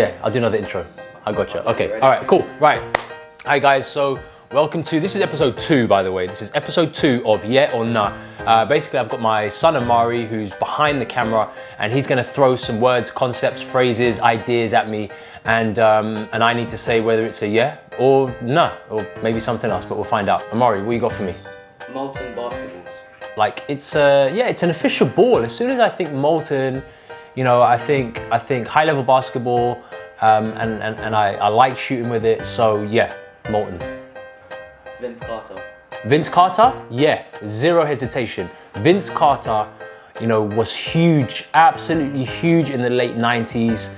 Yeah, I'll do another intro. I gotcha. Okay, all right, cool. Right. Hi guys, so welcome to, this is episode 2 by the way. This is episode 2 of Yeah or Nah. Basically I've got my son Amari who's behind the camera and he's gonna throw some words, concepts, phrases, ideas at me and I need to say whether it's a yeah or nah, or maybe something else, but we'll find out. Amari, what you got for me? Molten Basketballs. Like it's it's an official ball. As soon as I think molten, you know, I think high level basketball, and I like shooting with it. So yeah, molten. Vince Carter. Vince Carter, yeah, zero hesitation. Vince Carter, you know, was huge, absolutely huge in the late 90s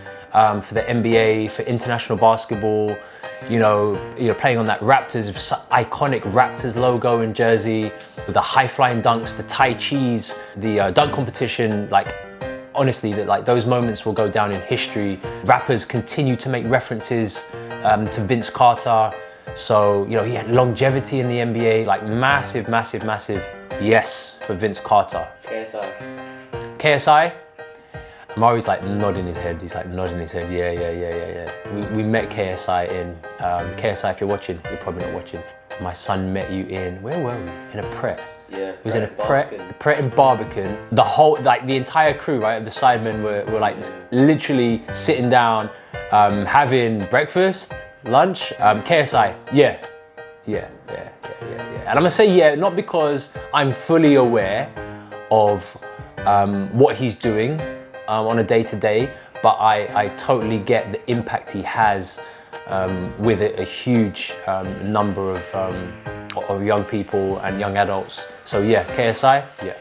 for the NBA, for international basketball. You know, playing on that Raptors, iconic Raptors logo and jersey, with the high flying dunks, the Tai Chis, the dunk competition. Like, honestly, that those moments will go down in history. Rappers continue to make references to Vince Carter. So, you know, he had longevity in the NBA, like massive, massive, massive yes for Vince Carter. KSI. KSI? Amari's like nodding his head. He's like nodding his head. Yeah. We met KSI in, KSI, if you're watching, you're probably not watching. My son met you in, where were we? In a Pret. Yeah. It was in a Pret in Barbican. The whole, like the entire crew, right, of the Sidemen were like literally sitting down, having breakfast, lunch. KSI, yeah. And I'm gonna say yeah, not because I'm fully aware of what he's doing on a day-to-day, but I totally get the impact he has with a huge number of young people and young adults. So yeah, KSI, yeah.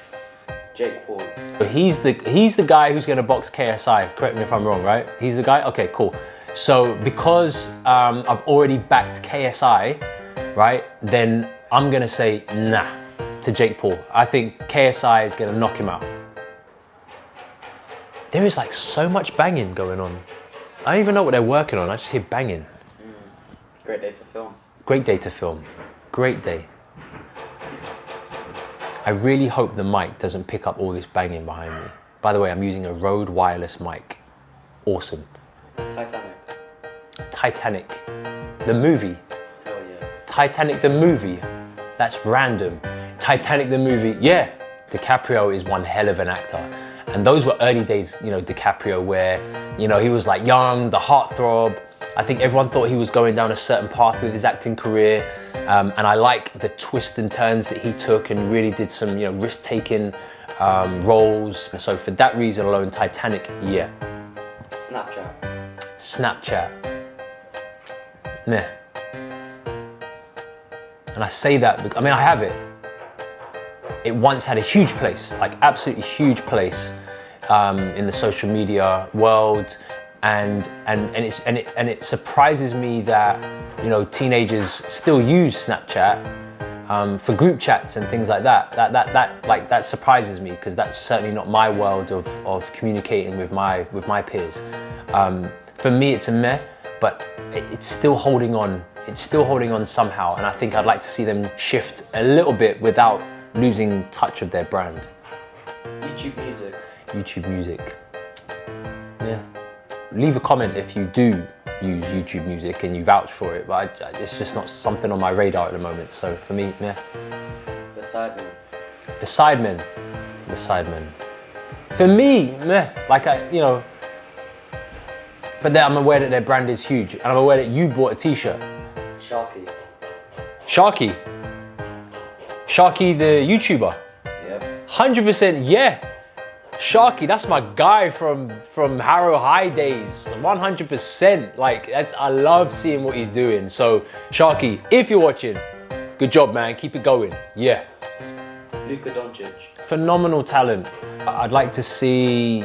Jake Paul. So he's the guy who's gonna box KSI. Correct me if I'm wrong, right? He's the guy. Okay, cool. So because I've already backed KSI, right? Then I'm gonna say nah to Jake Paul. I think KSI is gonna knock him out. There is like so much banging going on. I don't even know what they're working on. I just hear banging. Great day to film. Great day to film. Great day. I really hope the mic doesn't pick up all this banging behind me. By the way, I'm using a Rode wireless mic. Awesome. Titanic. The movie. Hell yeah. Titanic the movie. That's random. Titanic the movie. Yeah. DiCaprio is one hell of an actor. And those were early days, you know, DiCaprio, where, you know, he was like young, the heartthrob. I think everyone thought he was going down a certain path with his acting career. And I like the twists and turns that he took and really did some, you know, risk-taking roles. And so for that reason alone, Titanic, yeah. Snapchat. Meh. And I say that because, I mean, I have it. It once had a huge place, like absolutely huge place in the social media world, and it surprises me that, you know, teenagers still use Snapchat for group chats and things like that. That surprises me, because that's certainly not my world of communicating with my peers. For me, it's a meh, but it's still holding on. It's still holding on somehow, and I think I'd like to see them shift a little bit without losing touch of their brand. YouTube music. Yeah. Leave a comment if you do use YouTube music and you vouch for it, but it's just not something on my radar at the moment. So for me, yeah. The Sidemen. For me, meh. Like you know, but then I'm aware that their brand is huge, and I'm aware that you bought a T-shirt. Sharky the YouTuber. Yep. 100% yeah. Sharky, that's my guy from Harrow High days. 100%. Like, I love seeing what he's doing. So Sharky, if you're watching, good job, man. Keep it going. Yeah. Luka Doncic. Phenomenal talent. I'd like to see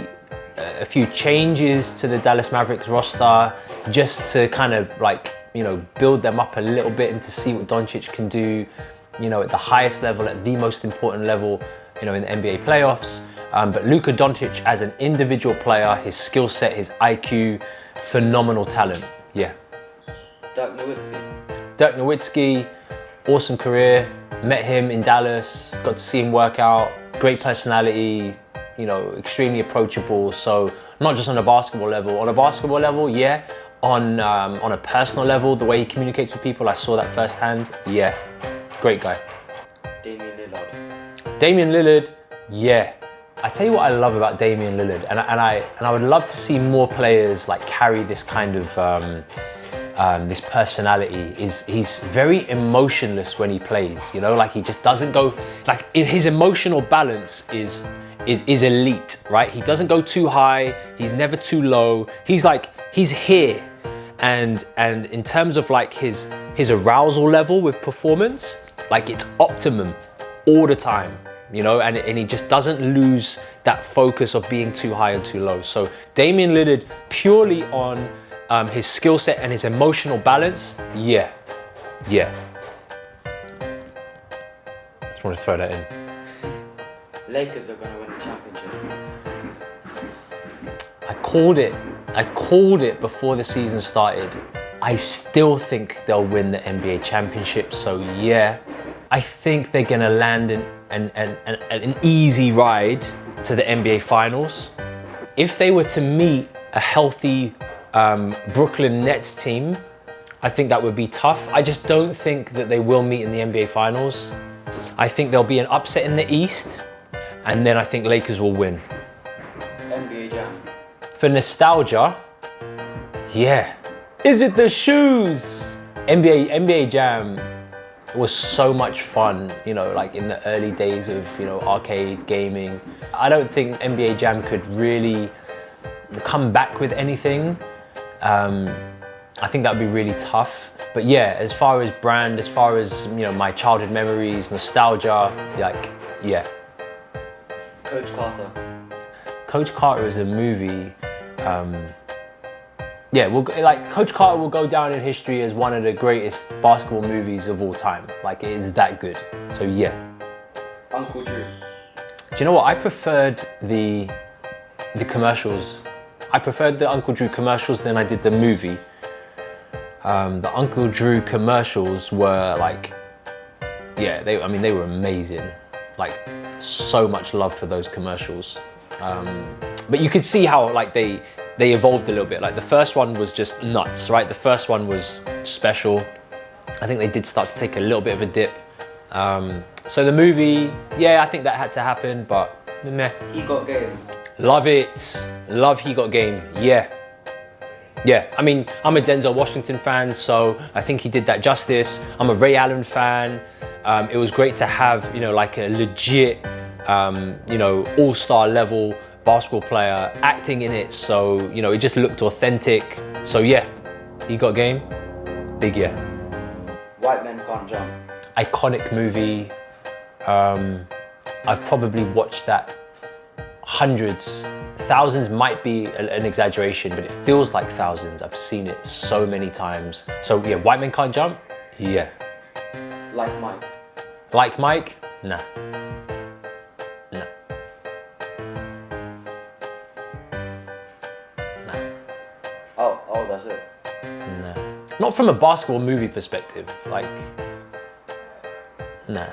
a few changes to the Dallas Mavericks roster, just to kind of like, you know, build them up a little bit and to see what Doncic can do, you know, at the highest level, at the most important level, you know, in the NBA playoffs. But Luka Doncic as an individual player, his skill set, his IQ, phenomenal talent. Yeah. Dirk Nowitzki, awesome career. Met him in Dallas, got to see him work out. Great personality, you know, extremely approachable. So not just on a basketball level. On a basketball level, yeah. On a personal level, the way he communicates with people, I saw that firsthand. Yeah, great guy. Damian Lillard. Damian Lillard, yeah. I tell you what I love about Damian Lillard, and I would love to see more players like carry this kind of this personality. He's very emotionless when he plays. You know, like he just doesn't go like his emotional balance is elite, right? He doesn't go too high. He's never too low. He's here, and in terms of like his arousal level with performance, like it's optimum all the time. You know, and he just doesn't lose that focus of being too high and too low. So Damian Lillard, purely on his skill set and his emotional balance, yeah. Just want to throw that in. Lakers are going to win the championship. I called it before the season started. I still think they'll win the NBA championship. So yeah, I think they're going to land an easy ride to the NBA Finals. If they were to meet a healthy Brooklyn Nets team, I think that would be tough. I just don't think that they will meet in the NBA Finals. I think there'll be an upset in the East, and then I think Lakers will win. NBA Jam. For nostalgia, yeah. Is it the shoes? NBA Jam was so much fun, you know, like in the early days of, you know, arcade gaming. I don't think NBA Jam could really come back with anything. I think that would be really tough. But yeah, as far as brand, as far as, you know, my childhood memories, nostalgia, like, yeah. Coach Carter. Coach Carter is a movie. Yeah, Coach Carter will go down in history as one of the greatest basketball movies of all time. Like, it is that good. So yeah. Uncle Drew. Do you know what? I preferred the commercials. I preferred the Uncle Drew commercials than I did the movie. The Uncle Drew commercials were like, yeah, they were amazing. Like, so much love for those commercials. But you could see how like they evolved a little bit. Like the first one was just nuts, right? The first one was special. I think they did start to take a little bit of a dip. So the movie, yeah, I think that had to happen, but meh. He Got Game. Love it. Love He Got Game. Yeah. Yeah, I mean, I'm a Denzel Washington fan, so I think he did that justice. I'm a Ray Allen fan. It was great to have, you know, like a legit, you know, all-star level basketball player acting in it. So, you know, it just looked authentic. So yeah, He Got Game. Big yeah. White Men Can't Jump. Iconic movie. I've probably watched that hundreds. Thousands might be an exaggeration, but it feels like thousands. I've seen it so many times. So yeah, White Men Can't Jump? Yeah. Like Mike. Like Mike? Nah. Nah. Oh, that's it. Nah. Not from a basketball movie perspective. Like, nah.